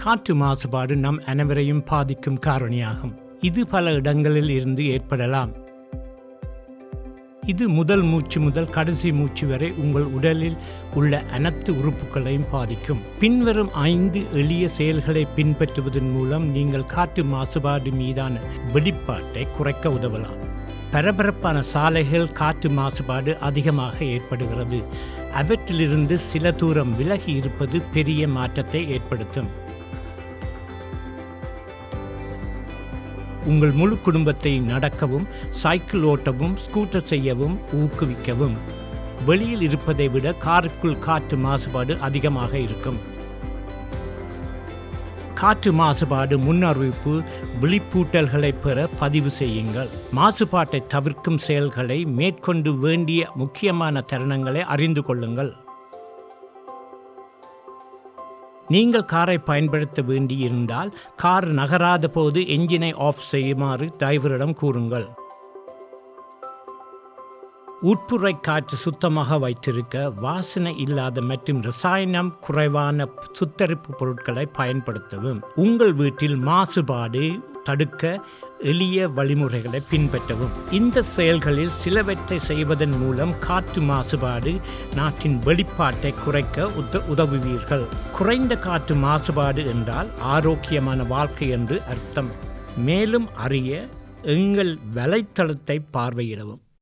காற்று மாசுபாடு நம் அனைவரையும் பாதிக்கும் காரணியாகும். இது பல இடங்களில் இருந்து ஏற்படலாம். இது முதல் மூச்சு முதல் கடைசி மூச்சு வரை உங்கள் உடலில் உள்ள அனைத்து உறுப்புகளையும் பாதிக்கும். பின்வரும் 5 எளிய செயல்களை பின்பற்றுவதன் மூலம் நீங்கள் காற்று மாசுபாடு மீதான வெளிப்பாட்டை குறைக்க உதவலாம். பரபரப்பான சாலைகள் காற்று மாசுபாடு அதிகமாக ஏற்படுகிறது. அவற்றிலிருந்து சில தூரம் விலகி இருப்பது பெரிய மாற்றத்தை ஏற்படுத்தும். உங்கள் முழு குடும்பத்தை நடக்கவும், சைக்கிள் ஓட்டவும், ஸ்கூட்டர் செய்யவும் ஊக்குவிக்கவும். வெளியில் இருப்பதை விட காருக்குள் காற்று மாசுபாடு அதிகமாக இருக்கும். காற்று மாசுபாடு முன்னறிவிப்பு விழிப்பூட்டல்களை பெற பதிவு செய்யுங்கள். மாசுபாட்டை தவிர்க்கும் செயல்களை மேற்கொண்டு வேண்டிய முக்கியமான தருணங்களை அறிந்து கொள்ளுங்கள். நீங்கள் காரை பயன்படுத்த வேண்டியிருந்தால் கார் நகராத போது என்ஜினை ஆஃப் செய்யுமாறு டிரைவரிடம் கூறுங்கள். உட்புற காற்று சுத்தமாக வைத்திருக்க வாசனை இல்லாத மற்றும் ரசாயனம் குறைவான சுத்தரிப்பு பொருட்களை பயன்படுத்தவும். உங்கள் வீட்டில் மாசுபாடு தடுக்க எளிய வழிமுறைகளை பின்பற்றவும். இந்த செயல்களில் சிலவற்றை செய்வதன் மூலம் காற்று மாசுபாடு நாட்டின் வெளிப்பாட்டை குறைக்க உதவுவீர்கள். குறைந்த காற்று மாசுபாடு என்றால் ஆரோக்கியமான வாழ்க்கை என்று அர்த்தம். மேலும் அறிய எங்கள் வலைத்தளத்தை பார்வையிடவும்.